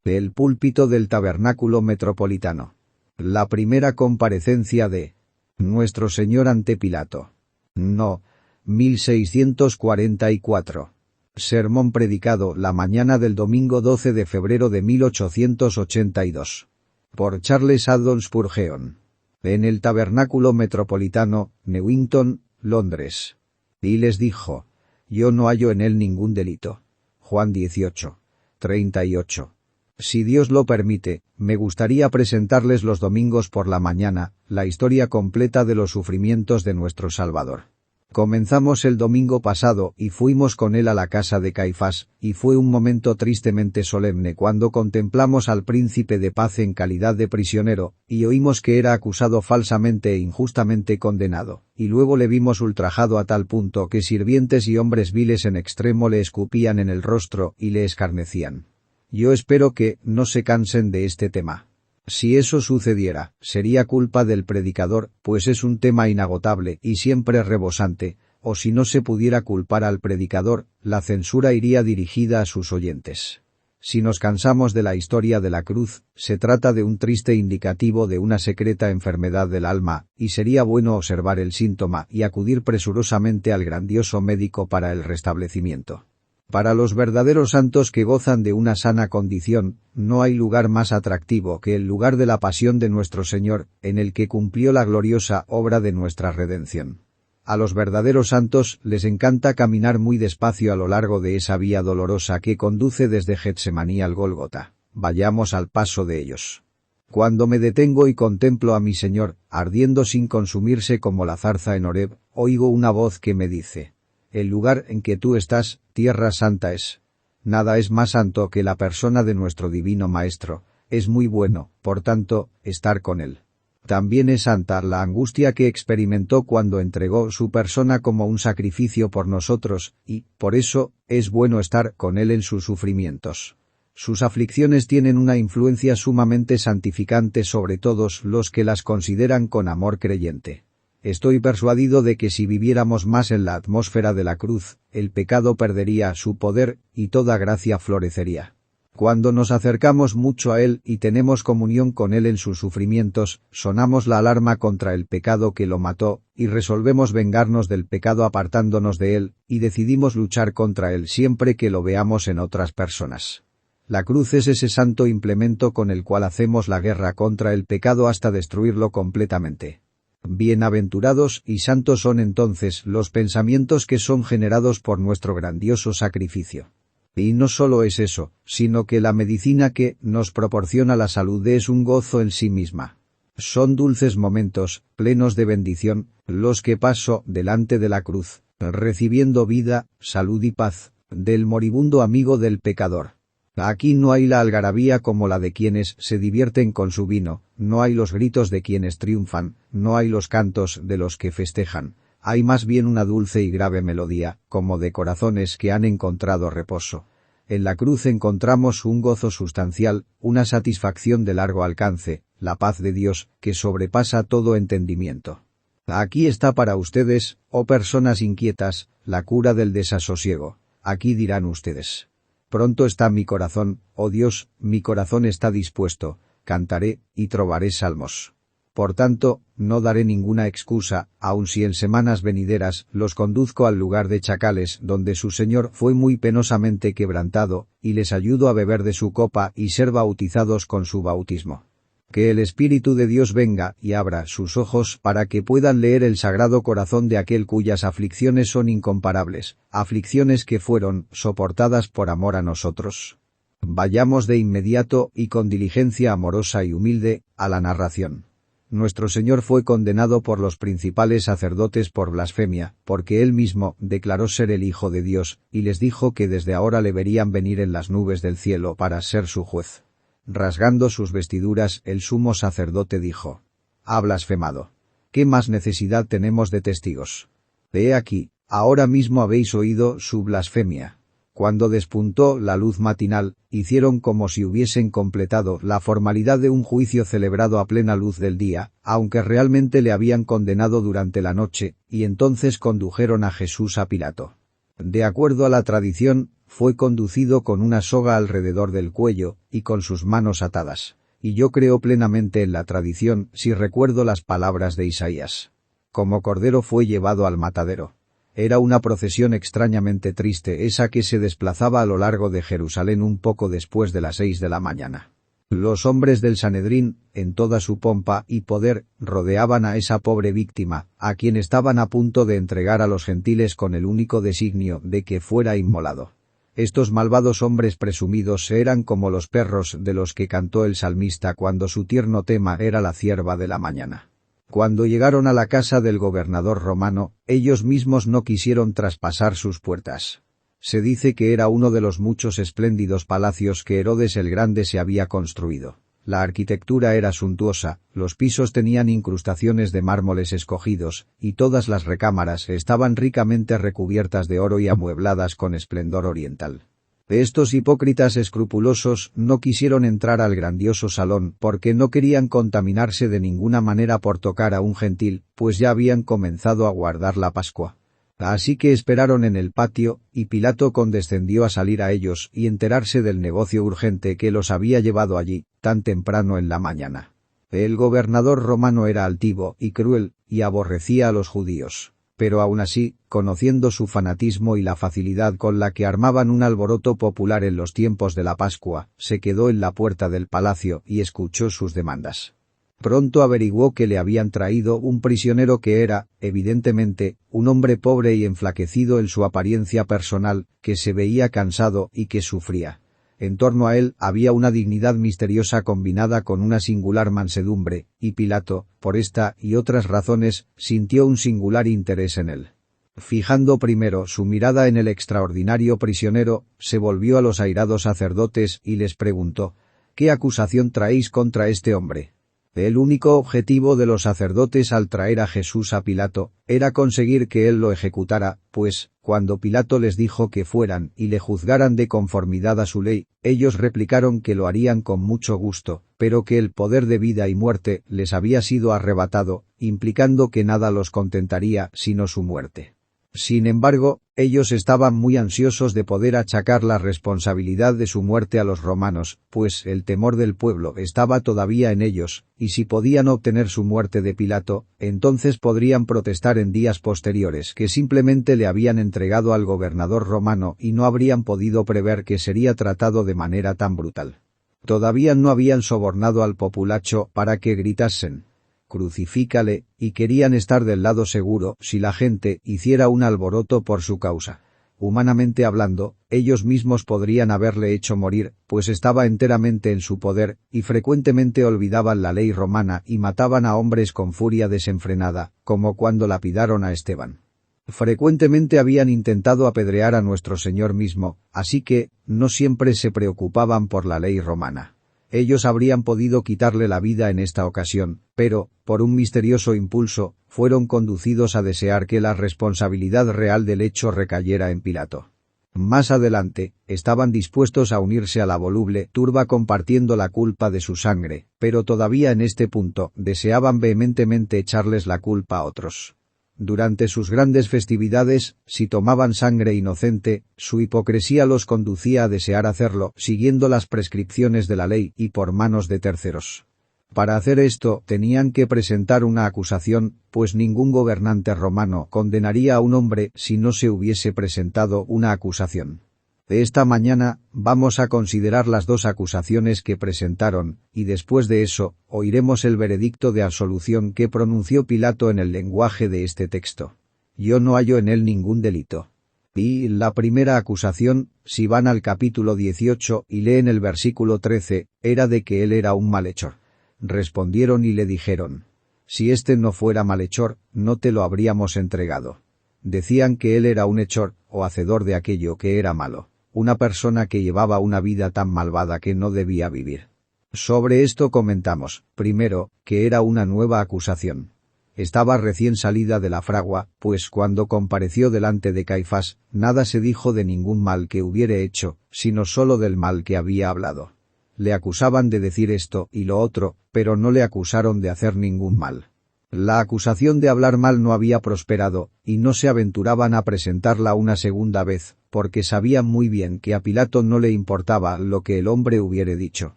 El púlpito del tabernáculo metropolitano. La primera comparecencia de Nuestro Señor ante Pilato. No. 1644. Sermón predicado la mañana del domingo 12 de febrero de 1882. Por Charles Haddon Spurgeon. En el tabernáculo metropolitano, Newington, Londres. Y les dijo: Yo no hallo en él ningún delito. Juan 18. 38. Si Dios lo permite, me gustaría presentarles los domingos por la mañana la historia completa de los sufrimientos de nuestro Salvador. Comenzamos el domingo pasado y fuimos con él a la casa de Caifás, y fue un momento tristemente solemne cuando contemplamos al príncipe de paz en calidad de prisionero, y oímos que era acusado falsamente e injustamente condenado, y luego le vimos ultrajado a tal punto que sirvientes y hombres viles en extremo le escupían en el rostro y le escarnecían. Yo espero que no se cansen de este tema. Si eso sucediera, sería culpa del predicador, pues es un tema inagotable y siempre rebosante, o si no se pudiera culpar al predicador, la censura iría dirigida a sus oyentes. Si nos cansamos de la historia de la cruz, se trata de un triste indicativo de una secreta enfermedad del alma, y sería bueno observar el síntoma y acudir presurosamente al grandioso médico para el restablecimiento. Para los verdaderos santos que gozan de una sana condición, no hay lugar más atractivo que el lugar de la pasión de nuestro Señor, en el que cumplió la gloriosa obra de nuestra redención. A los verdaderos santos les encanta caminar muy despacio a lo largo de esa vía dolorosa que conduce desde Getsemaní al Gólgota. Vayamos al paso de ellos. Cuando me detengo y contemplo a mi Señor, ardiendo sin consumirse como la zarza en Horeb, oigo una voz que me dice: el lugar en que tú estás, tierra santa es. Nada es más santo que la persona de nuestro divino Maestro. Es muy bueno, por tanto, estar con él. También es santa la angustia que experimentó cuando entregó su persona como un sacrificio por nosotros, y, por eso, es bueno estar con él en sus sufrimientos. Sus aflicciones tienen una influencia sumamente santificante sobre todos los que las consideran con amor creyente. Estoy persuadido de que si viviéramos más en la atmósfera de la cruz, el pecado perdería su poder y toda gracia florecería. Cuando nos acercamos mucho a Él y tenemos comunión con Él en sus sufrimientos, sonamos la alarma contra el pecado que lo mató, y resolvemos vengarnos del pecado apartándonos de Él, y decidimos luchar contra Él siempre que lo veamos en otras personas. La cruz es ese santo implemento con el cual hacemos la guerra contra el pecado hasta destruirlo completamente. Bienaventurados y santos son entonces los pensamientos que son generados por nuestro grandioso sacrificio. Y no solo es eso, sino que la medicina que nos proporciona la salud es un gozo en sí misma. Son dulces momentos, plenos de bendición, los que paso delante de la cruz, recibiendo vida, salud y paz, del moribundo amigo del pecador. Aquí no hay la algarabía como la de quienes se divierten con su vino, no hay los gritos de quienes triunfan, no hay los cantos de los que festejan, hay más bien una dulce y grave melodía, como de corazones que han encontrado reposo. En la cruz encontramos un gozo sustancial, una satisfacción de largo alcance, la paz de Dios, que sobrepasa todo entendimiento. Aquí está para ustedes, oh personas inquietas, la cura del desasosiego. Aquí dirán ustedes: pronto está mi corazón, oh Dios, mi corazón está dispuesto, cantaré, y trovaré salmos. Por tanto, no daré ninguna excusa, aun si en semanas venideras los conduzco al lugar de chacales donde su Señor fue muy penosamente quebrantado, y les ayudo a beber de su copa y ser bautizados con su bautismo. Que el Espíritu de Dios venga y abra sus ojos para que puedan leer el sagrado corazón de aquel cuyas aflicciones son incomparables, aflicciones que fueron soportadas por amor a nosotros. Vayamos de inmediato y con diligencia amorosa y humilde a la narración. Nuestro Señor fue condenado por los principales sacerdotes por blasfemia, porque Él mismo declaró ser el Hijo de Dios, y les dijo que desde ahora le verían venir en las nubes del cielo para ser su juez. Rasgando sus vestiduras, el sumo sacerdote dijo: «Ha blasfemado. ¿Qué más necesidad tenemos de testigos? He aquí, ahora mismo habéis oído su blasfemia». Cuando despuntó la luz matinal, hicieron como si hubiesen completado la formalidad de un juicio celebrado a plena luz del día, aunque realmente le habían condenado durante la noche, y entonces condujeron a Jesús a Pilato. De acuerdo a la tradición, fue conducido con una soga alrededor del cuello y con sus manos atadas. Y yo creo plenamente en la tradición si recuerdo las palabras de Isaías. Como cordero fue llevado al matadero. Era una procesión extrañamente triste esa que se desplazaba a lo largo de Jerusalén un poco después de las 6 de la mañana. Los hombres del Sanedrín, en toda su pompa y poder, rodeaban a esa pobre víctima, a quien estaban a punto de entregar a los gentiles con el único designio de que fuera inmolado. Estos malvados hombres presumidos eran como los perros de los que cantó el salmista cuando su tierno tema era la cierva de la mañana. Cuando llegaron a la casa del gobernador romano, ellos mismos no quisieron traspasar sus puertas. Se dice que era uno de los muchos espléndidos palacios que Herodes el Grande se había construido. La arquitectura era suntuosa, los pisos tenían incrustaciones de mármoles escogidos, y todas las recámaras estaban ricamente recubiertas de oro y amuebladas con esplendor oriental. Estos hipócritas escrupulosos no quisieron entrar al grandioso salón porque no querían contaminarse de ninguna manera por tocar a un gentil, pues ya habían comenzado a guardar la Pascua. Así que esperaron en el patio, y Pilato condescendió a salir a ellos y enterarse del negocio urgente que los había llevado allí, tan temprano en la mañana. El gobernador romano era altivo y cruel, y aborrecía a los judíos. Pero aún así, conociendo su fanatismo y la facilidad con la que armaban un alboroto popular en los tiempos de la Pascua, se quedó en la puerta del palacio y escuchó sus demandas. Pronto averiguó que le habían traído un prisionero que era, evidentemente, un hombre pobre y enflaquecido en su apariencia personal, que se veía cansado y que sufría. En torno a él había una dignidad misteriosa combinada con una singular mansedumbre, y Pilato, por esta y otras razones, sintió un singular interés en él. Fijando primero su mirada en el extraordinario prisionero, se volvió a los airados sacerdotes y les preguntó: «¿Qué acusación traéis contra este hombre?». El único objetivo de los sacerdotes al traer a Jesús a Pilato era conseguir que él lo ejecutara, pues, cuando Pilato les dijo que fueran y le juzgaran de conformidad a su ley, ellos replicaron que lo harían con mucho gusto, pero que el poder de vida y muerte les había sido arrebatado, implicando que nada los contentaría sino su muerte. Sin embargo, ellos estaban muy ansiosos de poder achacar la responsabilidad de su muerte a los romanos, pues el temor del pueblo estaba todavía en ellos, y si podían obtener su muerte de Pilato, entonces podrían protestar en días posteriores que simplemente le habían entregado al gobernador romano y no habrían podido prever que sería tratado de manera tan brutal. Todavía no habían sobornado al populacho para que gritasen: «Crucifícale», y querían estar del lado seguro si la gente hiciera un alboroto por su causa. Humanamente hablando, ellos mismos podrían haberle hecho morir, pues estaba enteramente en su poder, y frecuentemente olvidaban la ley romana y mataban a hombres con furia desenfrenada, como cuando lapidaron a Esteban. Frecuentemente habían intentado apedrear a nuestro Señor mismo, así que no siempre se preocupaban por la ley romana. Ellos habrían podido quitarle la vida en esta ocasión, pero, por un misterioso impulso, fueron conducidos a desear que la responsabilidad real del hecho recayera en Pilato. Más adelante, estaban dispuestos a unirse a la voluble turba compartiendo la culpa de su sangre, pero todavía en este punto deseaban vehementemente echarles la culpa a otros. Durante sus grandes festividades, si tomaban sangre inocente, su hipocresía los conducía a desear hacerlo siguiendo las prescripciones de la ley y por manos de terceros. Para hacer esto tenían que presentar una acusación, pues ningún gobernante romano condenaría a un hombre si no se hubiese presentado una acusación. De esta mañana vamos a considerar las dos acusaciones que presentaron, y después de eso, oiremos el veredicto de absolución que pronunció Pilato en el lenguaje de este texto. Yo no hallo en él ningún delito. Y la primera acusación, si van al capítulo 18 y leen el versículo 13, era de que él era un malhechor. Respondieron y le dijeron: «Si este no fuera malhechor, no te lo habríamos entregado». Decían que él era un hechor, o hacedor de aquello que era malo. Una persona que llevaba una vida tan malvada que no debía vivir. Sobre esto comentamos, primero, que era una nueva acusación. Estaba recién salida de la fragua, pues cuando compareció delante de Caifás, nada se dijo de ningún mal que hubiere hecho, sino solo del mal que había hablado. Le acusaban de decir esto y lo otro, pero no le acusaron de hacer ningún mal. La acusación de hablar mal no había prosperado, y no se aventuraban a presentarla una segunda vez, porque sabían muy bien que a Pilato no le importaba lo que el hombre hubiere dicho.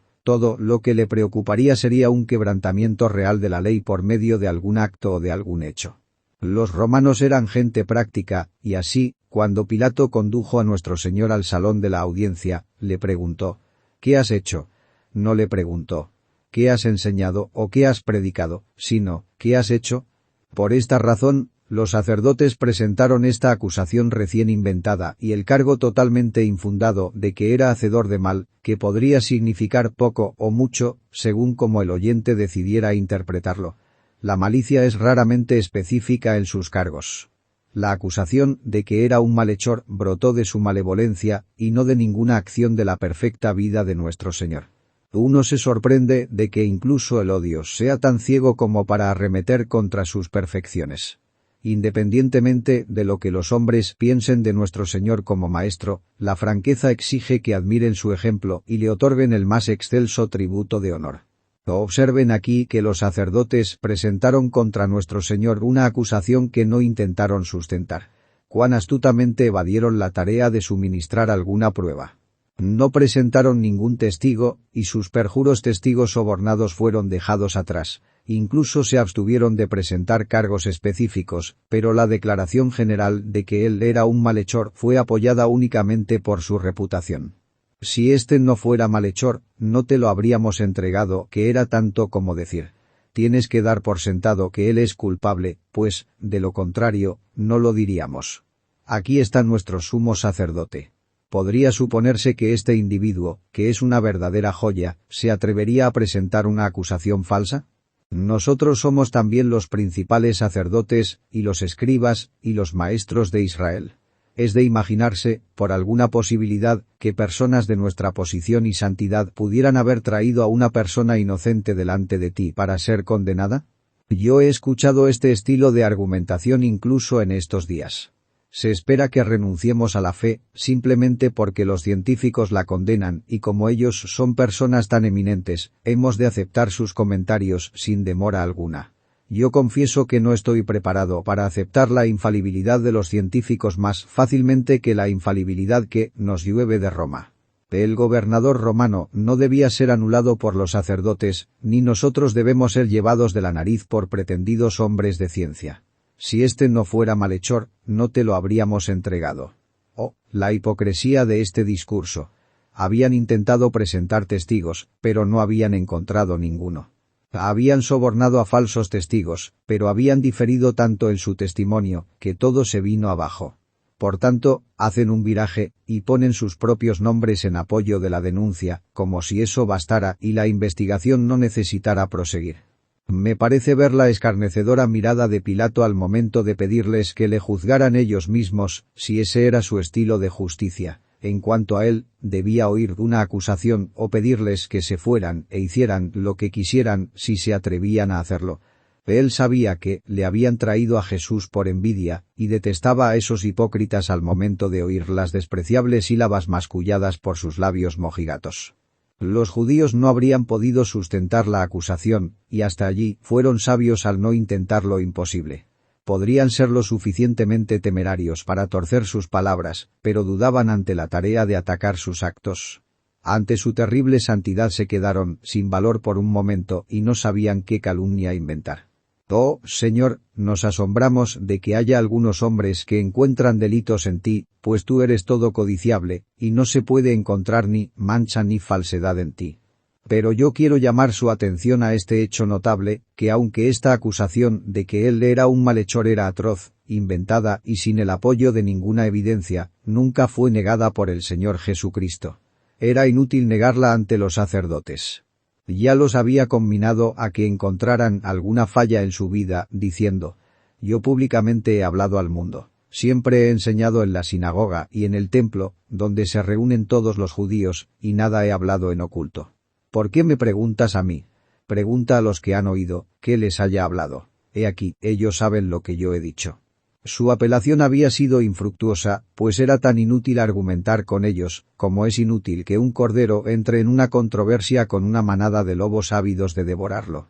Todo lo que le preocuparía sería un quebrantamiento real de la ley por medio de algún acto o de algún hecho. Los romanos eran gente práctica, y así, cuando Pilato condujo a nuestro Señor al salón de la audiencia, le preguntó: «¿Qué has hecho?». No le preguntó: «¿Qué has enseñado o qué has predicado?», sino: «¿Qué has hecho?». Por esta razón, los sacerdotes presentaron esta acusación recién inventada y el cargo totalmente infundado de que era hacedor de mal, que podría significar poco o mucho, según como el oyente decidiera interpretarlo. La malicia es raramente específica en sus cargos. La acusación de que era un malhechor brotó de su malevolencia y no de ninguna acción de la perfecta vida de nuestro Señor. Uno se sorprende de que incluso el odio sea tan ciego como para arremeter contra sus perfecciones. Independientemente de lo que los hombres piensen de nuestro Señor como Maestro, la franqueza exige que admiren su ejemplo y le otorguen el más excelso tributo de honor. Observen aquí que los sacerdotes presentaron contra nuestro Señor una acusación que no intentaron sustentar. Cuán astutamente evadieron la tarea de suministrar alguna prueba. No presentaron ningún testigo, y sus perjuros testigos sobornados fueron dejados atrás. Incluso se abstuvieron de presentar cargos específicos, pero la declaración general de que él era un malhechor fue apoyada únicamente por su reputación. Si éste no fuera malhechor, no te lo habríamos entregado, que era tanto como decir: tienes que dar por sentado que él es culpable, pues, de lo contrario, no lo diríamos. Aquí está nuestro sumo sacerdote. Podría suponerse que este individuo, que es una verdadera joya, ¿se atrevería a presentar una acusación falsa? Nosotros somos también los principales sacerdotes, y los escribas, y los maestros de Israel. Es de imaginarse, por alguna posibilidad, que personas de nuestra posición y santidad pudieran haber traído a una persona inocente delante de ti para ser condenada. Yo he escuchado este estilo de argumentación incluso en estos días. Se espera que renunciemos a la fe, simplemente porque los científicos la condenan y como ellos son personas tan eminentes, hemos de aceptar sus comentarios sin demora alguna. Yo confieso que no estoy preparado para aceptar la infalibilidad de los científicos más fácilmente que la infalibilidad que nos llueve de Roma. El gobernador romano no debía ser anulado por los sacerdotes, ni nosotros debemos ser llevados de la nariz por pretendidos hombres de ciencia. Si este no fuera malhechor, no te lo habríamos entregado. Oh, la hipocresía de este discurso. Habían intentado presentar testigos, pero no habían encontrado ninguno. Habían sobornado a falsos testigos, pero habían diferido tanto en su testimonio, que todo se vino abajo. Por tanto, hacen un viraje, y ponen sus propios nombres en apoyo de la denuncia, como si eso bastara y la investigación no necesitara proseguir. Me parece ver la escarnecedora mirada de Pilato al momento de pedirles que le juzgaran ellos mismos, si ese era su estilo de justicia. En cuanto a él, debía oír una acusación o pedirles que se fueran e hicieran lo que quisieran si se atrevían a hacerlo. Él sabía que le habían traído a Jesús por envidia, y detestaba a esos hipócritas al momento de oír las despreciables sílabas masculladas por sus labios mojigatos. Los judíos no habrían podido sustentar la acusación, y hasta allí fueron sabios al no intentar lo imposible. Podrían ser lo suficientemente temerarios para torcer sus palabras, pero dudaban ante la tarea de atacar sus actos. Ante su terrible santidad se quedaron sin valor por un momento y no sabían qué calumnia inventar. Oh, Señor, nos asombramos de que haya algunos hombres que encuentran delitos en ti, pues tú eres todo codiciable, y no se puede encontrar ni mancha ni falsedad en ti. Pero yo quiero llamar su atención a este hecho notable, que aunque esta acusación de que él era un malhechor era atroz, inventada y sin el apoyo de ninguna evidencia, nunca fue negada por el Señor Jesucristo. Era inútil negarla ante los sacerdotes. Ya los había conminado a que encontraran alguna falla en su vida, diciendo: yo públicamente he hablado al mundo. Siempre he enseñado en la sinagoga y en el templo, donde se reúnen todos los judíos, y nada he hablado en oculto. ¿Por qué me preguntas a mí? Pregunta a los que han oído, ¿qué les haya hablado? He aquí, ellos saben lo que yo he dicho. Su apelación había sido infructuosa, pues era tan inútil argumentar con ellos, como es inútil que un cordero entre en una controversia con una manada de lobos ávidos de devorarlo.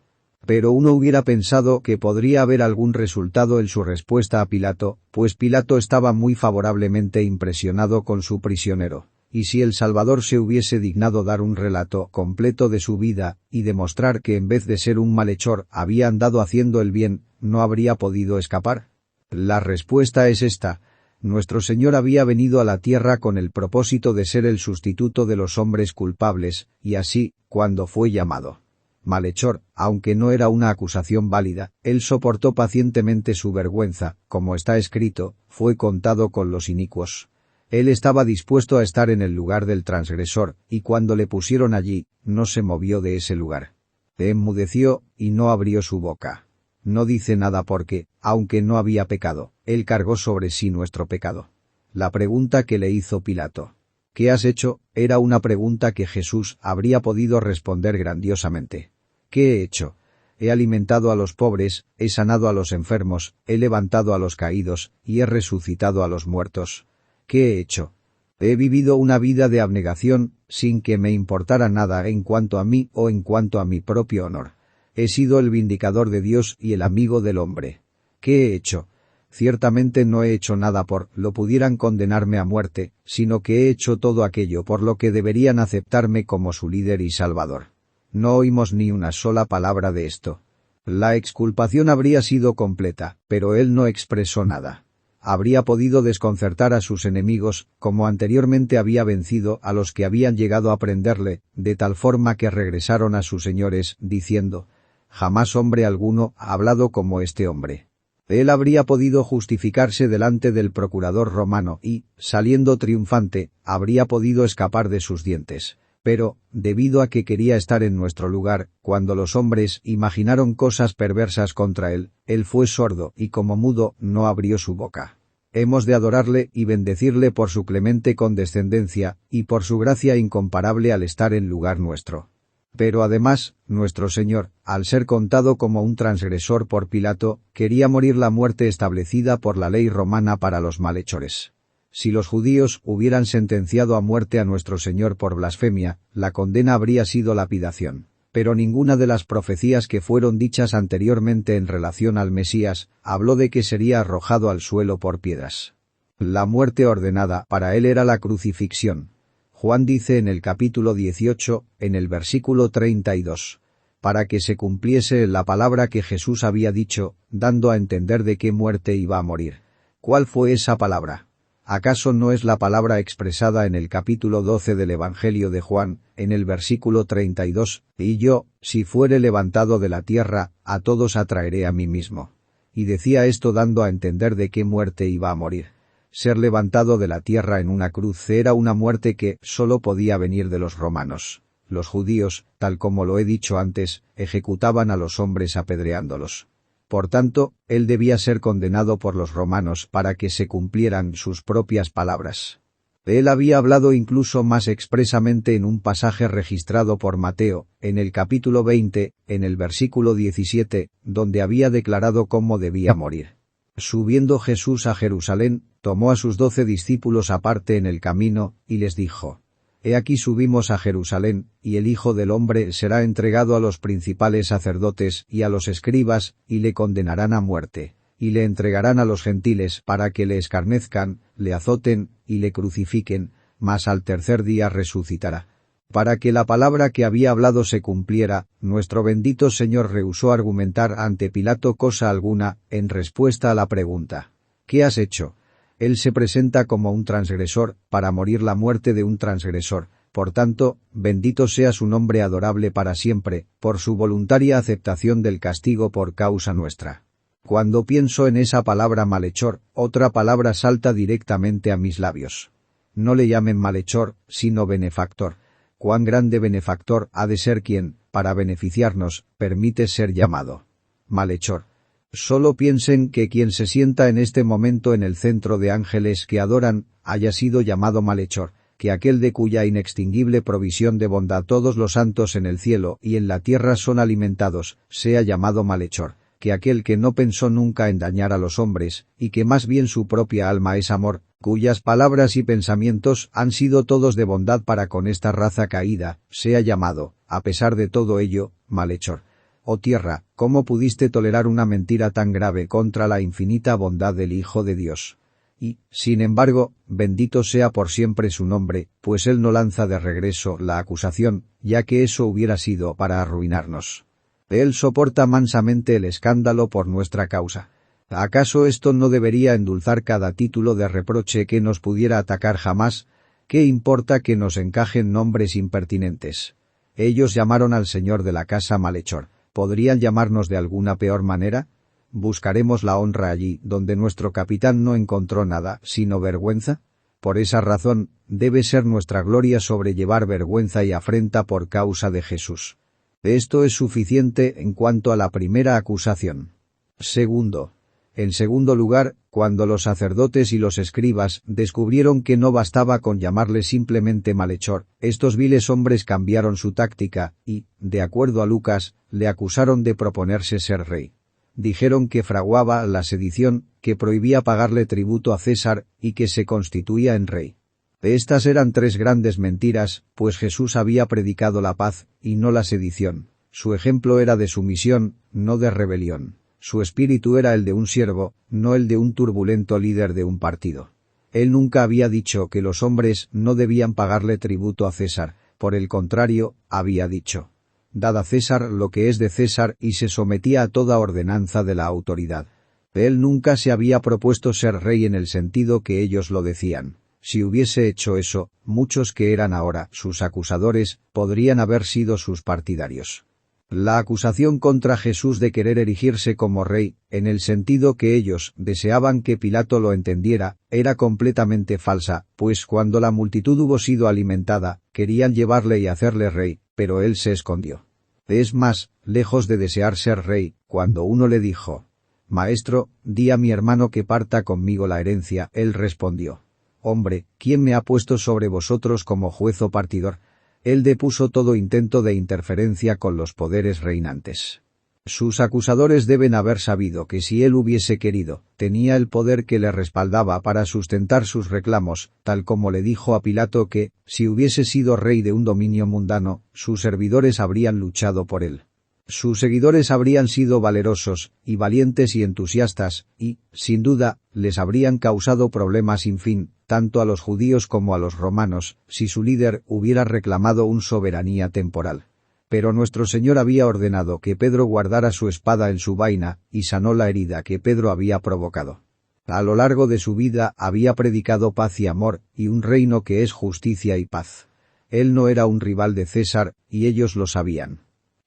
Pero uno hubiera pensado que podría haber algún resultado en su respuesta a Pilato, pues Pilato estaba muy favorablemente impresionado con su prisionero. Y si el Salvador se hubiese dignado dar un relato completo de su vida, y demostrar que en vez de ser un malhechor había andado haciendo el bien, ¿no habría podido escapar? La respuesta es esta. Nuestro Señor había venido a la tierra con el propósito de ser el sustituto de los hombres culpables, y así, cuando fue llamado malhechor, aunque no era una acusación válida, él soportó pacientemente su vergüenza, como está escrito, fue contado con los inicuos. Él estaba dispuesto a estar en el lugar del transgresor, y cuando le pusieron allí, no se movió de ese lugar. Enmudeció, y no abrió su boca. No dice nada porque, aunque no había pecado, él cargó sobre sí nuestro pecado. La pregunta que le hizo Pilato, ¿qué has hecho?, era una pregunta que Jesús habría podido responder grandiosamente. ¿Qué he hecho? He alimentado a los pobres, he sanado a los enfermos, he levantado a los caídos, y he resucitado a los muertos. ¿Qué he hecho? He vivido una vida de abnegación, sin que me importara nada en cuanto a mí o en cuanto a mi propio honor. He sido el vindicador de Dios y el amigo del hombre. ¿Qué he hecho? Ciertamente no he hecho nada por lo pudieran condenarme a muerte, sino que he hecho todo aquello por lo que deberían aceptarme como su líder y salvador. No oímos ni una sola palabra de esto. La exculpación habría sido completa, pero él no expresó nada. Habría podido desconcertar a sus enemigos, como anteriormente había vencido a los que habían llegado a prenderle, de tal forma que regresaron a sus señores, diciendo, «Jamás hombre alguno ha hablado como este hombre». Él habría podido justificarse delante del procurador romano y, saliendo triunfante, habría podido escapar de sus dientes. Pero, debido a que quería estar en nuestro lugar, cuando los hombres imaginaron cosas perversas contra él fue sordo y como mudo no abrió su boca. Hemos de adorarle y bendecirle por su clemente condescendencia y por su gracia incomparable al estar en lugar nuestro. Pero además, nuestro Señor, al ser contado como un transgresor por Pilato, quería morir la muerte establecida por la ley romana para los malhechores. Si los judíos hubieran sentenciado a muerte a nuestro Señor por blasfemia, la condena habría sido lapidación. Pero ninguna de las profecías que fueron dichas anteriormente en relación al Mesías habló de que sería arrojado al suelo por piedras. La muerte ordenada para él era la crucifixión. Juan dice en el capítulo 18, en el versículo 32, para que se cumpliese la palabra que Jesús había dicho, dando a entender de qué muerte iba a morir. ¿Cuál fue esa palabra? ¿Acaso no es la palabra expresada en el capítulo 12 del Evangelio de Juan, en el versículo 32, y yo, si fuere levantado de la tierra, a todos atraeré a mí mismo? Y decía esto dando a entender de qué muerte iba a morir. Ser levantado de la tierra en una cruz era una muerte que solo podía venir de los romanos. Los judíos, tal como lo he dicho antes, ejecutaban a los hombres apedreándolos. Por tanto, él debía ser condenado por los romanos para que se cumplieran sus propias palabras. Él había hablado incluso más expresamente en un pasaje registrado por Mateo, en el capítulo 20, en el versículo 17, donde había declarado cómo debía morir. Subiendo Jesús a Jerusalén, tomó a sus 12 discípulos aparte en el camino, y les dijo, «He aquí subimos a Jerusalén, y el Hijo del Hombre será entregado a los principales sacerdotes y a los escribas, y le condenarán a muerte, y le entregarán a los gentiles para que le escarnezcan, le azoten, y le crucifiquen, mas al tercer día resucitará». Para que la palabra que había hablado se cumpliera, nuestro bendito Señor rehusó argumentar ante Pilato cosa alguna, en respuesta a la pregunta, «¿Qué has hecho?». Él se presenta como un transgresor, para morir la muerte de un transgresor. Por tanto, bendito sea su nombre adorable para siempre, por su voluntaria aceptación del castigo por causa nuestra. Cuando pienso en esa palabra malhechor, otra palabra salta directamente a mis labios. No le llamen malhechor, sino benefactor. Cuán grande benefactor ha de ser quien, para beneficiarnos, permite ser llamado malhechor. Solo piensen que quien se sienta en este momento en el centro de ángeles que adoran, haya sido llamado malhechor, que aquel de cuya inextinguible provisión de bondad todos los santos en el cielo y en la tierra son alimentados, sea llamado malhechor, que aquel que no pensó nunca en dañar a los hombres, y que más bien su propia alma es amor, cuyas palabras y pensamientos han sido todos de bondad para con esta raza caída, sea llamado, a pesar de todo ello, malhechor. oh tierra, ¿cómo pudiste tolerar una mentira tan grave contra la infinita bondad del Hijo de Dios? Y, sin embargo, bendito sea por siempre su nombre, pues él no lanza de regreso la acusación, ya que eso hubiera sido para arruinarnos. Él soporta mansamente el escándalo por nuestra causa. ¿Acaso esto no debería endulzar cada título de reproche que nos pudiera atacar jamás? ¿Qué importa que nos encajen nombres impertinentes? Ellos llamaron al señor de la casa malhechor. ¿Podrían llamarnos de alguna peor manera? ¿Buscaremos la honra allí donde nuestro capitán no encontró nada, sino vergüenza? Por esa razón, debe ser nuestra gloria sobrellevar vergüenza y afrenta por causa de Jesús. Esto es suficiente en cuanto a la primera acusación. Segundo. En segundo lugar, cuando los sacerdotes y los escribas descubrieron que no bastaba con llamarle simplemente malhechor, estos viles hombres cambiaron su táctica y, de acuerdo a Lucas, le acusaron de proponerse ser rey. Dijeron que fraguaba la sedición, que prohibía pagarle tributo a César y que se constituía en rey. Estas eran tres grandes mentiras, pues Jesús había predicado la paz y no la sedición. Su ejemplo era de sumisión, no de rebelión. Su espíritu era el de un siervo, no el de un turbulento líder de un partido. Él nunca había dicho que los hombres no debían pagarle tributo a César, por el contrario, había dicho: dad a César lo que es de César, y se sometía a toda ordenanza de la autoridad. Él nunca se había propuesto ser rey en el sentido que ellos lo decían. Si hubiese hecho eso, muchos que eran ahora sus acusadores podrían haber sido sus partidarios. La acusación contra Jesús de querer erigirse como rey, en el sentido que ellos deseaban que Pilato lo entendiera, era completamente falsa, pues cuando la multitud hubo sido alimentada, querían llevarle y hacerle rey, pero él se escondió. Es más, lejos de desear ser rey, cuando uno le dijo: «Maestro, di a mi hermano que parta conmigo la herencia», él respondió: «Hombre, ¿quién me ha puesto sobre vosotros como juez o partidor?». Él depuso todo intento de interferencia con los poderes reinantes. Sus acusadores deben haber sabido que si él hubiese querido, tenía el poder que le respaldaba para sustentar sus reclamos, tal como le dijo a Pilato que, si hubiese sido rey de un dominio mundano, sus servidores habrían luchado por él. Sus seguidores habrían sido valerosos, y valientes y entusiastas, y, sin duda, les habrían causado problemas sin fin, tanto a los judíos como a los romanos, si su líder hubiera reclamado una soberanía temporal. Pero nuestro Señor había ordenado que Pedro guardara su espada en su vaina, y sanó la herida que Pedro había provocado. A lo largo de su vida había predicado paz y amor, y un reino que es justicia y paz. Él no era un rival de César, y ellos lo sabían.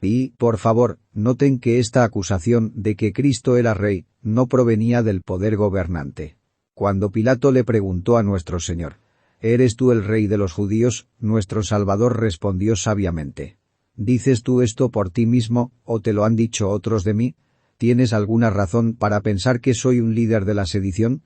Y, por favor, noten que esta acusación de que Cristo era rey, no provenía del poder gobernante. Cuando Pilato le preguntó a nuestro Señor: «¿Eres tú el rey de los judíos?», nuestro Salvador respondió sabiamente: «¿Dices tú esto por ti mismo, o te lo han dicho otros de mí? ¿Tienes alguna razón para pensar que soy un líder de la sedición?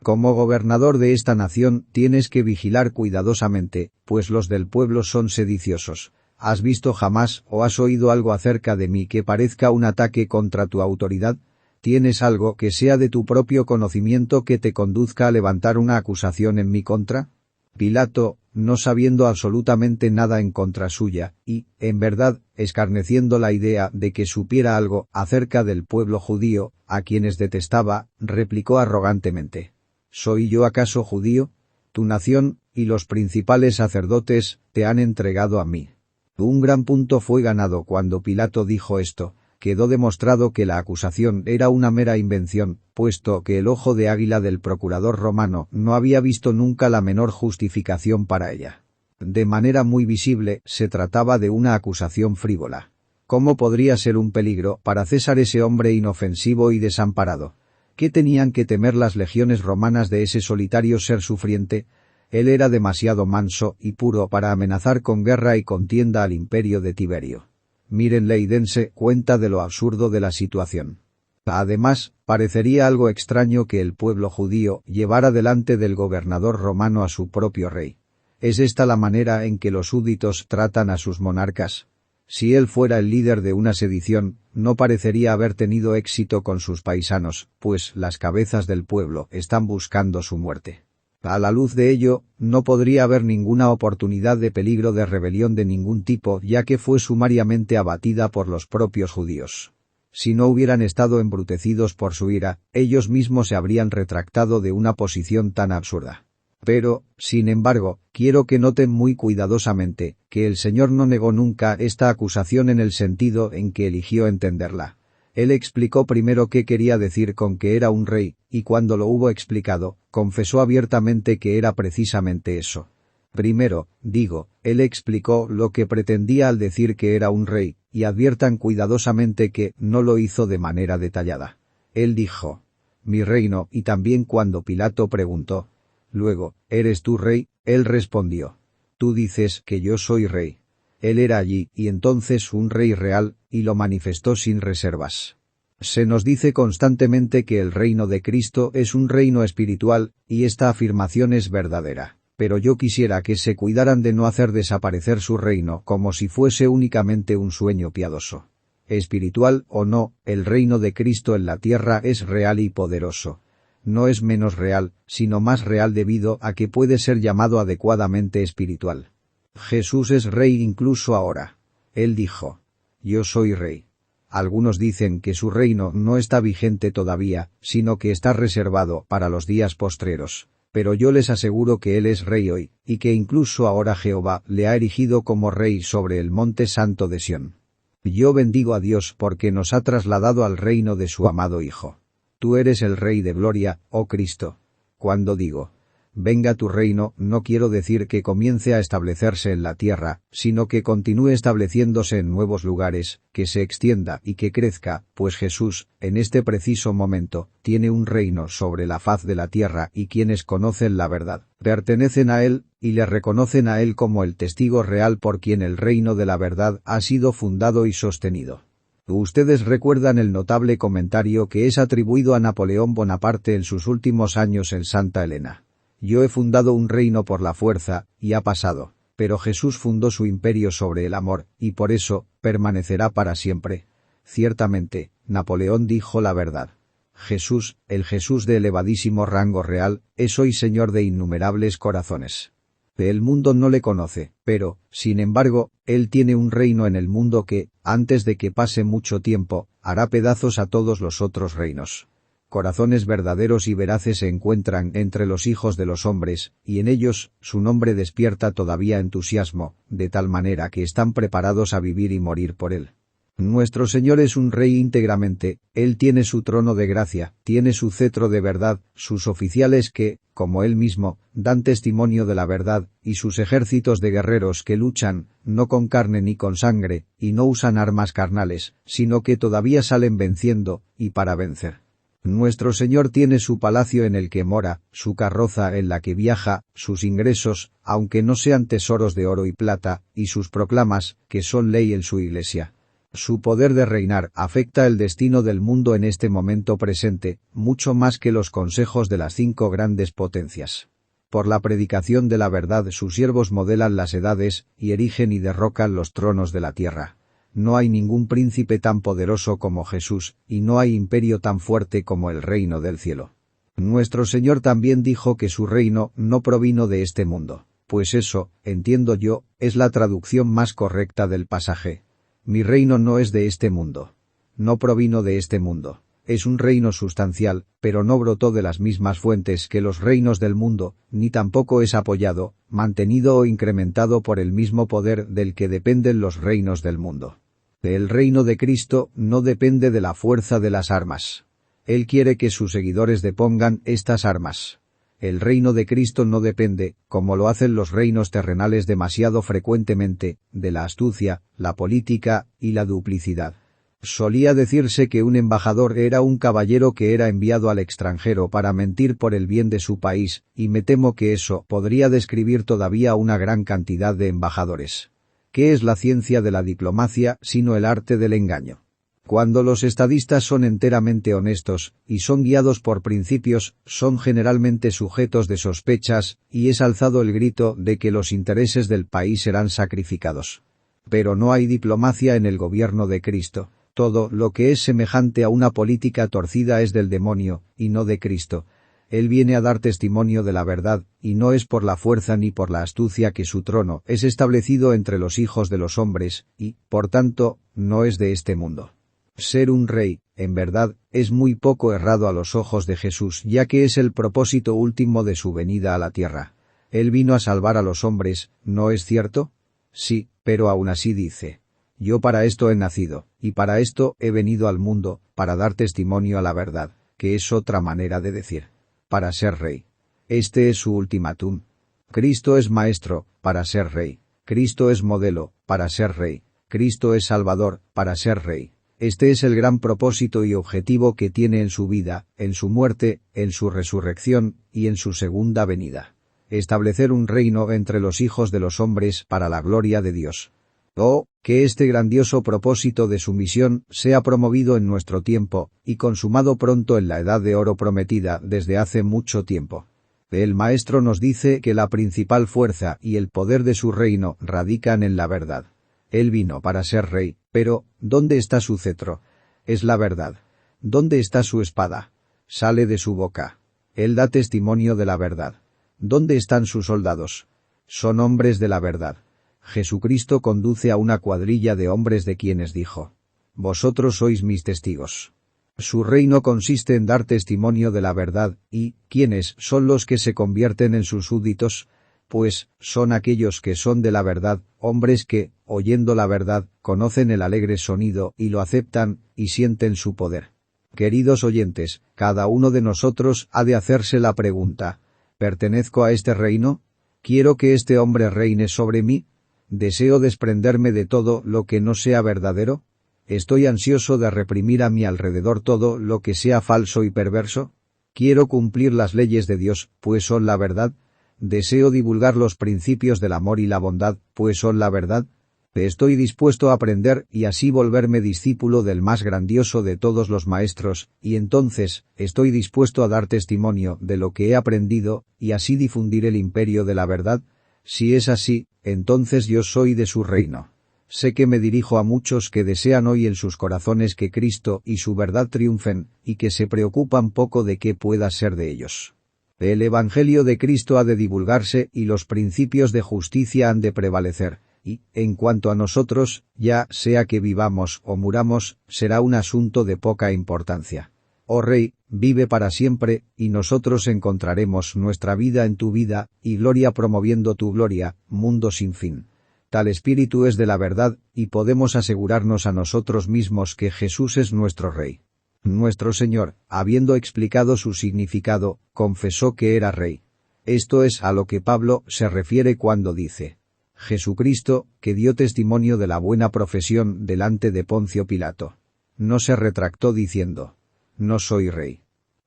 Como gobernador de esta nación tienes que vigilar cuidadosamente, pues los del pueblo son sediciosos. ¿Has visto jamás o has oído algo acerca de mí que parezca un ataque contra tu autoridad? ¿Tienes algo que sea de tu propio conocimiento que te conduzca a levantar una acusación en mi contra?». Pilato, no sabiendo absolutamente nada en contra suya, y, en verdad, escarneciendo la idea de que supiera algo acerca del pueblo judío, a quienes detestaba, replicó arrogantemente: «¿Soy yo acaso judío? Tu nación y los principales sacerdotes te han entregado a mí». Un gran punto fue ganado cuando Pilato dijo esto. Quedó demostrado que la acusación era una mera invención, puesto que el ojo de águila del procurador romano no había visto nunca la menor justificación para ella. De manera muy visible, se trataba de una acusación frívola. ¿Cómo podría ser un peligro para César ese hombre inofensivo y desamparado? ¿Qué tenían que temer las legiones romanas de ese solitario ser sufriente? Él era demasiado manso y puro para amenazar con guerra y contienda al imperio de Tiberio. Mírenle y dense cuenta de lo absurdo de la situación. Además, parecería algo extraño que el pueblo judío llevara delante del gobernador romano a su propio rey. ¿Es esta la manera en que los súbditos tratan a sus monarcas? Si él fuera el líder de una sedición, no parecería haber tenido éxito con sus paisanos, pues las cabezas del pueblo están buscando su muerte. A la luz de ello, no podría haber ninguna oportunidad de peligro de rebelión de ningún tipo, ya que fue sumariamente abatida por los propios judíos. Si no hubieran estado embrutecidos por su ira, ellos mismos se habrían retractado de una posición tan absurda. Pero, sin embargo, quiero que noten muy cuidadosamente que el Señor no negó nunca esta acusación en el sentido en que eligió entenderla. Él explicó primero qué quería decir con que era un rey, y cuando lo hubo explicado, confesó abiertamente que era precisamente eso. Primero, digo, él explicó lo que pretendía al decir que era un rey, y adviertan cuidadosamente que no lo hizo de manera detallada. Él dijo, mi reino, y también cuando Pilato preguntó, luego, ¿eres tú rey? Él respondió, tú dices que yo soy rey. Él era allí, y entonces un rey real, y lo manifestó sin reservas. Se nos dice constantemente que el reino de Cristo es un reino espiritual, y esta afirmación es verdadera. Pero yo quisiera que se cuidaran de no hacer desaparecer su reino como si fuese únicamente un sueño piadoso. Espiritual o no, el reino de Cristo en la tierra es real y poderoso. No es menos real, sino más real debido a que puede ser llamado adecuadamente espiritual. Jesús es rey incluso ahora. Él dijo, yo soy rey. Algunos dicen que su reino no está vigente todavía, sino que está reservado para los días postreros. Pero yo les aseguro que Él es rey hoy, y que incluso ahora Jehová le ha erigido como rey sobre el monte santo de Sión. Yo bendigo a Dios porque nos ha trasladado al reino de su amado Hijo. Tú eres el Rey de gloria, oh Cristo. Cuando digo, venga tu reino, no quiero decir que comience a establecerse en la tierra, sino que continúe estableciéndose en nuevos lugares, que se extienda y que crezca, pues Jesús, en este preciso momento, tiene un reino sobre la faz de la tierra y quienes conocen la verdad, pertenecen a Él, y le reconocen a Él como el testigo real por quien el reino de la verdad ha sido fundado y sostenido. Ustedes recuerdan el notable comentario que es atribuido a Napoleón Bonaparte en sus últimos años en Santa Elena. Yo he fundado un reino por la fuerza, y ha pasado, pero Jesús fundó su imperio sobre el amor, y por eso, permanecerá para siempre. Ciertamente, Napoleón dijo la verdad. Jesús, el Jesús de elevadísimo rango real, es hoy Señor de innumerables corazones. El mundo no le conoce, pero, sin embargo, Él tiene un reino en el mundo que, antes de que pase mucho tiempo, hará pedazos a todos los otros reinos. Corazones verdaderos y veraces se encuentran entre los hijos de los hombres, y en ellos, su nombre despierta todavía entusiasmo, de tal manera que están preparados a vivir y morir por Él. Nuestro Señor es un rey íntegramente, Él tiene su trono de gracia, tiene su cetro de verdad, sus oficiales que, como Él mismo, dan testimonio de la verdad, y sus ejércitos de guerreros que luchan, no con carne ni con sangre, y no usan armas carnales, sino que todavía salen venciendo, y para vencer. Nuestro Señor tiene su palacio en el que mora, su carroza en la que viaja, sus ingresos, aunque no sean tesoros de oro y plata, y sus proclamas, que son ley en su iglesia. Su poder de reinar afecta el destino del mundo en este momento presente, mucho más que los consejos de las 5 grandes potencias. Por la predicación de la verdad sus siervos modelan las edades, y erigen y derrocan los tronos de la tierra. No hay ningún príncipe tan poderoso como Jesús, y no hay imperio tan fuerte como el reino del cielo. Nuestro Señor también dijo que su reino no provino de este mundo, pues eso, entiendo yo, es la traducción más correcta del pasaje. Mi reino no es de este mundo. No provino de este mundo. Es un reino sustancial, pero no brotó de las mismas fuentes que los reinos del mundo, ni tampoco es apoyado, mantenido o incrementado por el mismo poder del que dependen los reinos del mundo. El reino de Cristo no depende de la fuerza de las armas. Él quiere que sus seguidores depongan estas armas. El reino de Cristo no depende, como lo hacen los reinos terrenales demasiado frecuentemente, de la astucia, la política y la duplicidad. Solía decirse que un embajador era un caballero que era enviado al extranjero para mentir por el bien de su país, y me temo que eso podría describir todavía una gran cantidad de embajadores. ¿Qué es la ciencia de la diplomacia sino el arte del engaño? Cuando los estadistas son enteramente honestos, y son guiados por principios, son generalmente sujetos de sospechas, y es alzado el grito de que los intereses del país serán sacrificados. Pero no hay diplomacia en el gobierno de Cristo. Todo lo que es semejante a una política torcida es del demonio, y no de Cristo. Él viene a dar testimonio de la verdad, y no es por la fuerza ni por la astucia que su trono es establecido entre los hijos de los hombres, y, por tanto, no es de este mundo. Ser un rey, en verdad, es muy poco errado a los ojos de Jesús, ya que es el propósito último de su venida a la tierra. Él vino a salvar a los hombres, ¿no es cierto? Sí, pero aún así dice: yo para esto he nacido, y para esto he venido al mundo, para dar testimonio a la verdad, que es otra manera de decir: para ser rey. Este es su ultimátum. Cristo es maestro, para ser rey. Cristo es modelo, para ser rey. Cristo es salvador, para ser rey. Este es el gran propósito y objetivo que tiene en su vida, en su muerte, en su resurrección, y en su segunda venida. Establecer un reino entre los hijos de los hombres para la gloria de Dios. Oh, que este grandioso propósito de su misión sea promovido en nuestro tiempo, y consumado pronto en la edad de oro prometida desde hace mucho tiempo. El Maestro nos dice que la principal fuerza y el poder de su reino radican en la verdad. Él vino para ser rey, pero ¿dónde está su cetro? Es la verdad. ¿Dónde está su espada? Sale de su boca. Él da testimonio de la verdad. ¿Dónde están sus soldados? Son hombres de la verdad. Jesucristo conduce a una cuadrilla de hombres de quienes dijo: vosotros sois mis testigos. Su reino consiste en dar testimonio de la verdad, y ¿quiénes son los que se convierten en sus súbditos? Pues, son aquellos que son de la verdad, hombres que, oyendo la verdad, conocen el alegre sonido y lo aceptan, y sienten su poder. Queridos oyentes, cada uno de nosotros ha de hacerse la pregunta: ¿pertenezco a este reino? ¿Quiero que este hombre reine sobre mí? ¿Deseo desprenderme de todo lo que no sea verdadero? ¿Estoy ansioso de reprimir a mi alrededor todo lo que sea falso y perverso? ¿Quiero cumplir las leyes de Dios, pues son la verdad? ¿Deseo divulgar los principios del amor y la bondad, pues son la verdad? Estoy dispuesto a aprender y así volverme discípulo del más grandioso de todos los maestros, y entonces estoy dispuesto a dar testimonio de lo que he aprendido y así difundir el imperio de la verdad. Si es así, entonces yo soy de su reino. Sé que me dirijo a muchos que desean hoy en sus corazones que Cristo y su verdad triunfen, y que se preocupan poco de qué pueda ser de ellos. El Evangelio de Cristo ha de divulgarse y los principios de justicia han de prevalecer, y, en cuanto a nosotros, ya sea que vivamos o muramos, será un asunto de poca importancia. Oh Rey, vive para siempre, y nosotros encontraremos nuestra vida en tu vida, y gloria promoviendo tu gloria, mundo sin fin. Tal espíritu es de la verdad, y podemos asegurarnos a nosotros mismos que Jesús es nuestro Rey. Nuestro Señor, habiendo explicado su significado, confesó que era Rey. Esto es a lo que Pablo se refiere cuando dice: Jesucristo, que dio testimonio de la buena profesión delante de Poncio Pilato. No se retractó diciendo: no soy rey.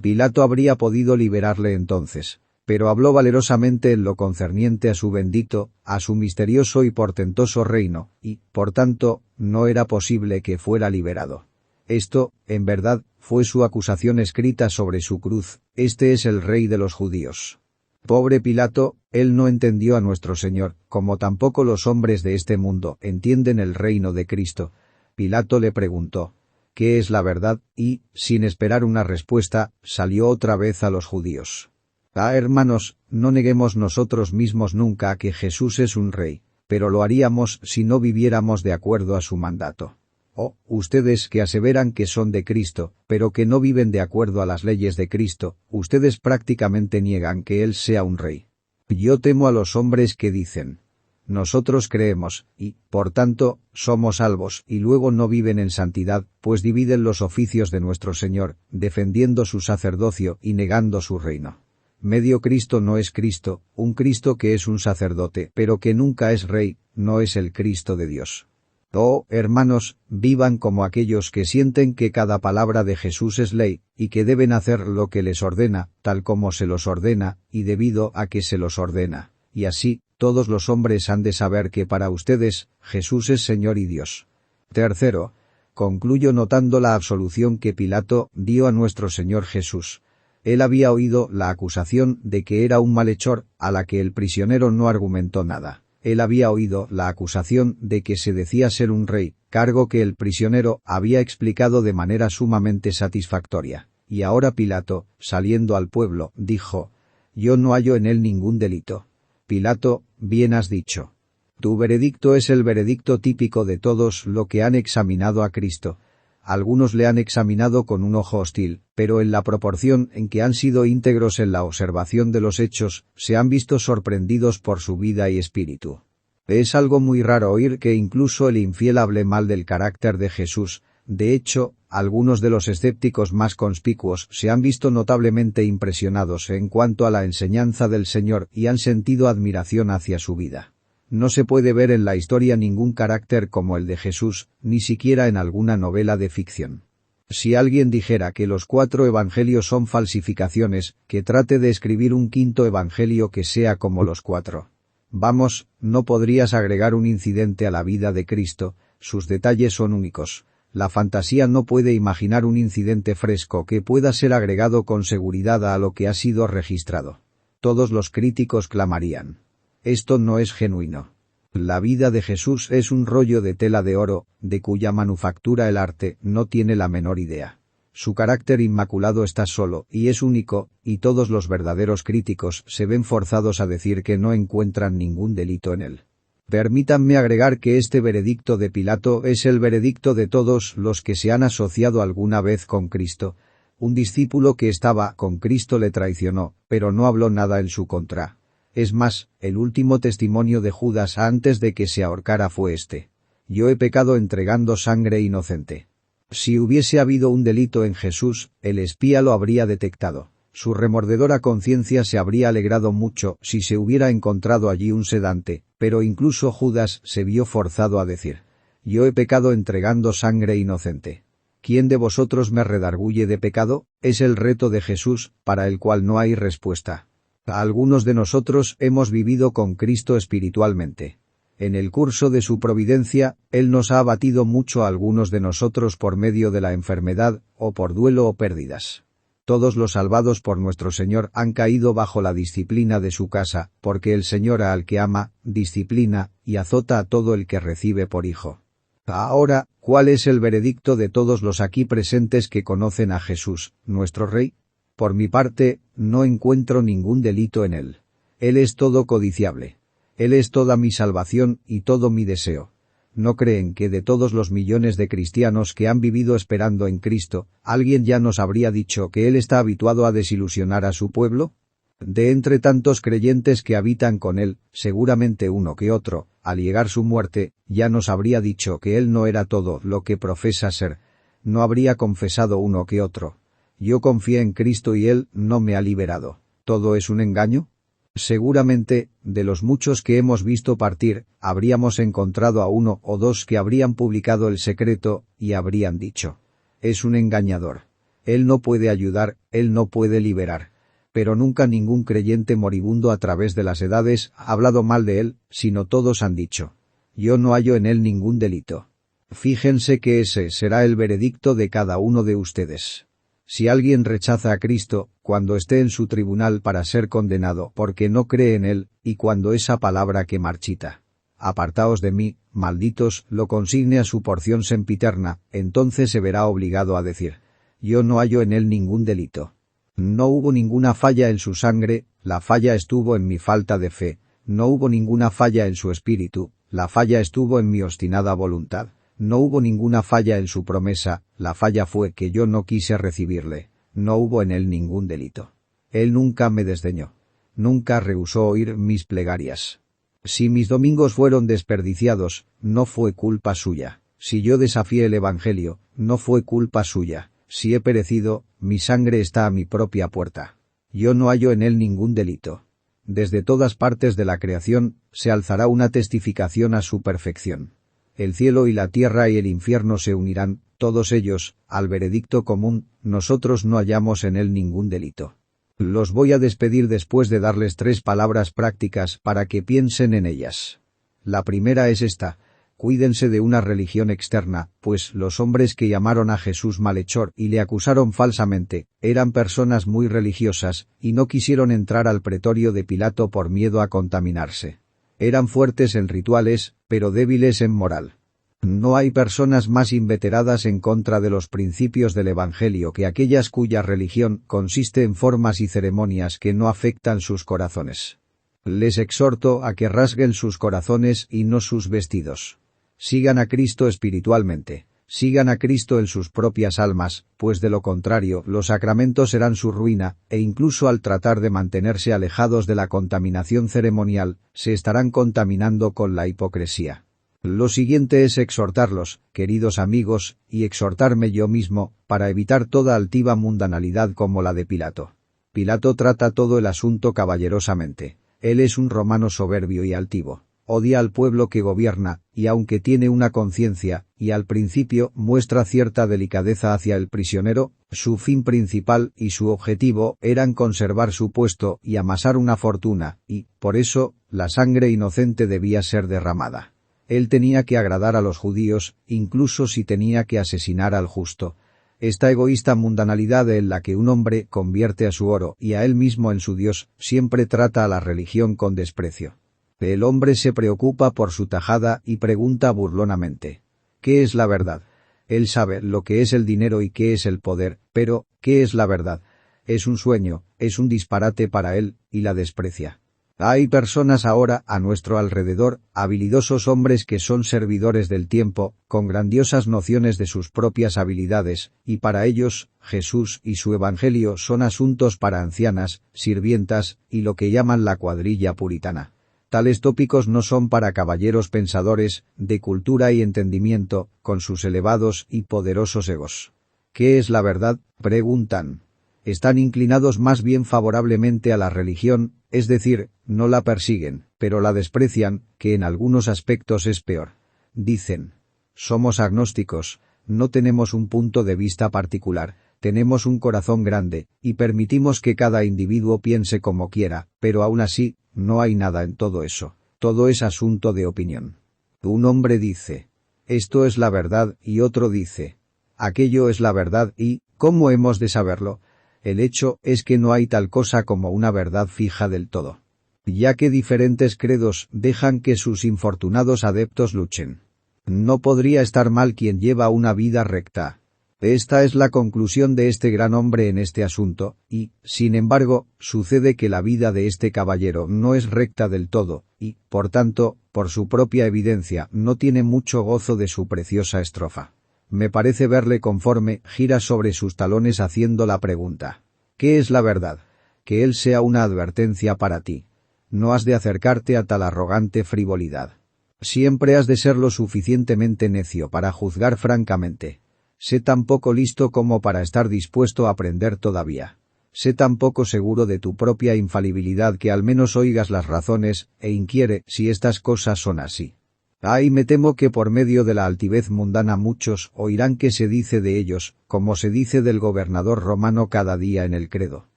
Pilato habría podido liberarle entonces, pero habló valerosamente en lo concerniente a su bendito, a su misterioso y portentoso reino, y, por tanto, no era posible que fuera liberado. Esto, en verdad, fue su acusación escrita sobre su cruz: este es el rey de los judíos. Pobre Pilato, él no entendió a nuestro Señor, como tampoco los hombres de este mundo entienden el reino de Cristo. Pilato le preguntó: ¿qué es la verdad? Y, sin esperar una respuesta, salió otra vez a los judíos. Ah, hermanos, no neguemos nosotros mismos nunca que Jesús es un rey, pero lo haríamos si no viviéramos de acuerdo a su mandato. Oh, ustedes que aseveran que son de Cristo, pero que no viven de acuerdo a las leyes de Cristo, ustedes prácticamente niegan que Él sea un rey. Yo temo a los hombres que dicen: nosotros creemos, y, por tanto, somos salvos, y luego no viven en santidad, pues dividen los oficios de nuestro Señor, defendiendo su sacerdocio y negando su reino. Medio Cristo no es Cristo, un Cristo que es un sacerdote, pero que nunca es rey, no es el Cristo de Dios. Oh, hermanos, vivan como aquellos que sienten que cada palabra de Jesús es ley, y que deben hacer lo que les ordena, tal como se los ordena, y debido a que se los ordena. Y así, todos los hombres han de saber que para ustedes, Jesús es Señor y Dios. Tercero, concluyo notando la absolución que Pilato dio a nuestro Señor Jesús. Él había oído la acusación de que era un malhechor, a la que el prisionero no argumentó nada. Él había oído la acusación de que se decía ser un rey, cargo que el prisionero había explicado de manera sumamente satisfactoria. y ahora Pilato, saliendo al pueblo, dijo: «Yo no hallo en él ningún delito». Pilato: «Bien has dicho. Tu veredicto es el veredicto típico de todos los que han examinado a Cristo. Algunos le han examinado con un ojo hostil, pero en la proporción en que han sido íntegros en la observación de los hechos, se han visto sorprendidos por su vida y espíritu. Es algo muy raro oír que incluso el infiel hable mal del carácter de Jesús. De hecho, algunos de los escépticos más conspicuos se han visto notablemente impresionados en cuanto a la enseñanza del Señor y han sentido admiración hacia su vida. No se puede ver en la historia ningún carácter como el de Jesús, ni siquiera en alguna novela de ficción. Si alguien dijera que los 4 evangelios son falsificaciones, que trate de escribir un quinto evangelio que sea como los 4. Vamos, no podrías agregar un incidente a la vida de Cristo, sus detalles son únicos. La fantasía no puede imaginar un incidente fresco que pueda ser agregado con seguridad a lo que ha sido registrado. Todos los críticos clamarían: «Esto no es genuino». La vida de Jesús es un rollo de tela de oro, de cuya manufactura el arte no tiene la menor idea. Su carácter inmaculado está solo y es único, y todos los verdaderos críticos se ven forzados a decir que no encuentran ningún delito en él. Permítanme agregar que este veredicto de Pilato es el veredicto de todos los que se han asociado alguna vez con Cristo. Un discípulo que estaba con Cristo le traicionó, pero no habló nada en su contra. Es más, el último testimonio de Judas antes de que se ahorcara fue este: «Yo he pecado entregando sangre inocente». Si hubiese habido un delito en Jesús, el espía lo habría detectado. Su remordedora conciencia se habría alegrado mucho si se hubiera encontrado allí un sedante, pero incluso Judas se vio forzado a decir: «Yo he pecado entregando sangre inocente». ¿Quién de vosotros me redarguye de pecado? Es el reto de Jesús, para el cual no hay respuesta. Algunos de nosotros hemos vivido con Cristo espiritualmente. En el curso de su providencia, Él nos ha abatido mucho a algunos de nosotros por medio de la enfermedad, o por duelo o pérdidas. Todos los salvados por nuestro Señor han caído bajo la disciplina de su casa, porque el Señor al que ama, disciplina, y azota a todo el que recibe por hijo. Ahora, ¿cuál es el veredicto de todos los aquí presentes que conocen a Jesús, nuestro Rey? Por mi parte, no encuentro ningún delito en él. Él es todo codiciable. Él es toda mi salvación y todo mi deseo. ¿No creen que de todos los millones de cristianos que han vivido esperando en Cristo, alguien ya nos habría dicho que Él está habituado a desilusionar a su pueblo? De entre tantos creyentes que habitan con Él, seguramente uno que otro, al llegar su muerte, ya nos habría dicho que Él no era todo lo que profesa ser. No habría confesado uno que otro: «Yo confié en Cristo y Él no me ha liberado». ¿Todo es un engaño? Seguramente, de los muchos que hemos visto partir, habríamos encontrado a 1 o 2 que habrían publicado el secreto, y habrían dicho: «Es un engañador. Él no puede ayudar, Él no puede liberar». Pero nunca ningún creyente moribundo a través de las edades ha hablado mal de Él, sino todos han dicho: «Yo no hallo en Él ningún delito». Fíjense que ese será el veredicto de cada uno de ustedes. Si alguien rechaza a Cristo, cuando esté en su tribunal para ser condenado porque no cree en Él, y cuando esa palabra que marchita: «Apartaos de mí, malditos», lo consigne a su porción sempiterna, entonces se verá obligado a decir: «Yo no hallo en Él ningún delito». No hubo ninguna falla en su sangre, la falla estuvo en mi falta de fe. No hubo ninguna falla en su espíritu, la falla estuvo en mi obstinada voluntad. No hubo ninguna falla en su promesa, la falla fue que yo no quise recibirle. No hubo en él ningún delito. Él nunca me desdeñó. Nunca rehusó oír mis plegarias. Si mis domingos fueron desperdiciados, no fue culpa suya. Si yo desafié el Evangelio, no fue culpa suya. Si he perecido, mi sangre está a mi propia puerta. Yo no hallo en él ningún delito. Desde todas partes de la creación, se alzará una testificación a su perfección. El cielo y la tierra y el infierno se unirán, todos ellos, al veredicto común: nosotros no hallamos en él ningún delito. Los voy a despedir después de darles 3 palabras prácticas para que piensen en ellas. La primera es esta: cuídense de una religión externa, pues los hombres que llamaron a Jesús malhechor y le acusaron falsamente, eran personas muy religiosas, y no quisieron entrar al pretorio de Pilato por miedo a contaminarse. Eran fuertes en rituales, pero débiles en moral. No hay personas más inveteradas en contra de los principios del Evangelio que aquellas cuya religión consiste en formas y ceremonias que no afectan sus corazones. Les exhorto a que rasguen sus corazones y no sus vestidos. Sigan a Cristo espiritualmente. Sigan a Cristo en sus propias almas, pues de lo contrario los sacramentos serán su ruina, e incluso al tratar de mantenerse alejados de la contaminación ceremonial, se estarán contaminando con la hipocresía. Lo siguiente es exhortarlos, queridos amigos, y exhortarme yo mismo, para evitar toda altiva mundanalidad como la de Pilato. Pilato trata todo el asunto caballerosamente. Él es un romano soberbio y altivo. Odia al pueblo que gobierna, y aunque tiene una conciencia, y al principio muestra cierta delicadeza hacia el prisionero, su fin principal y su objetivo eran conservar su puesto y amasar una fortuna, y, por eso, la sangre inocente debía ser derramada. Él tenía que agradar a los judíos, incluso si tenía que asesinar al justo. Esta egoísta mundanalidad en la que un hombre convierte a su oro y a él mismo en su Dios, siempre trata a la religión con desprecio. El hombre se preocupa por su tajada y pregunta burlonamente: ¿qué es la verdad? Él sabe lo que es el dinero y qué es el poder, pero, ¿qué es la verdad? Es un sueño, es un disparate para él, y la desprecia. Hay personas ahora a nuestro alrededor, habilidosos hombres que son servidores del tiempo, con grandiosas nociones de sus propias habilidades, y para ellos, Jesús y su Evangelio son asuntos para ancianas, sirvientas, y lo que llaman la cuadrilla puritana. Tales tópicos no son para caballeros pensadores, de cultura y entendimiento, con sus elevados y poderosos egos. ¿Qué es la verdad?, preguntan. Están inclinados más bien favorablemente a la religión, es decir, no la persiguen, pero la desprecian, que en algunos aspectos es peor. Dicen: somos agnósticos, no tenemos un punto de vista particular, tenemos un corazón grande, y permitimos que cada individuo piense como quiera, pero aún así, no hay nada en todo eso, todo es asunto de opinión. Un hombre dice: esto es la verdad, y otro dice: aquello es la verdad, y, ¿cómo hemos de saberlo? El hecho es que no hay tal cosa como una verdad fija del todo. Ya que diferentes credos dejan que sus infortunados adeptos luchen. No podría estar mal quien lleva una vida recta. Esta es la conclusión de este gran hombre en este asunto, y, sin embargo, sucede que la vida de este caballero no es recta del todo, y, por tanto, por su propia evidencia, no tiene mucho gozo de su preciosa estrofa. Me parece verle conforme gira sobre sus talones haciendo la pregunta: ¿qué es la verdad? Que él sea una advertencia para ti. No has de acercarte a tal arrogante frivolidad. Siempre has de ser lo suficientemente necio para juzgar francamente. Sé tan poco listo como para estar dispuesto a aprender todavía. Sé tan poco seguro de tu propia infalibilidad que al menos oigas las razones e inquiere si estas cosas son así. Ay, me temo que por medio de la altivez mundana muchos oirán que se dice de ellos, como se dice del gobernador romano cada día en el credo: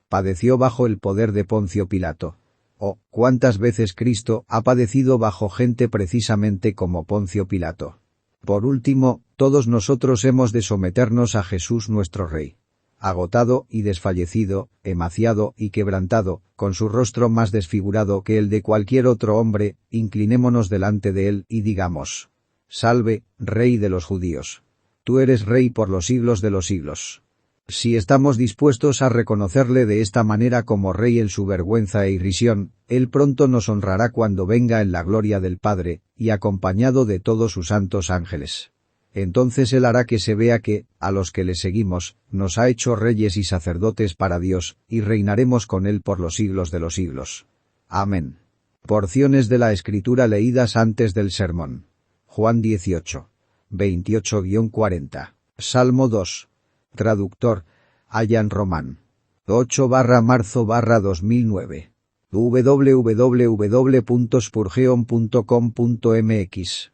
padeció bajo el poder de Poncio Pilato. Oh, cuántas veces Cristo ha padecido bajo gente precisamente como Poncio Pilato. Por último, todos nosotros hemos de someternos a Jesús nuestro Rey. Agotado y desfallecido, emaciado y quebrantado, con su rostro más desfigurado que el de cualquier otro hombre, inclinémonos delante de él y digamos: salve, Rey de los judíos. Tú eres Rey por los siglos de los siglos. Si estamos dispuestos a reconocerle de esta manera como Rey en su vergüenza e irrisión, él pronto nos honrará cuando venga en la gloria del Padre, y acompañado de todos sus santos ángeles. Entonces él hará que se vea que, a los que le seguimos, nos ha hecho reyes y sacerdotes para Dios, y reinaremos con él por los siglos de los siglos. Amén. Porciones de la Escritura leídas antes del sermón. Juan 18. 28-40. Salmo 2. Traductor: Allan Román. 8/marzo/2009. www.spurgeon.com.mx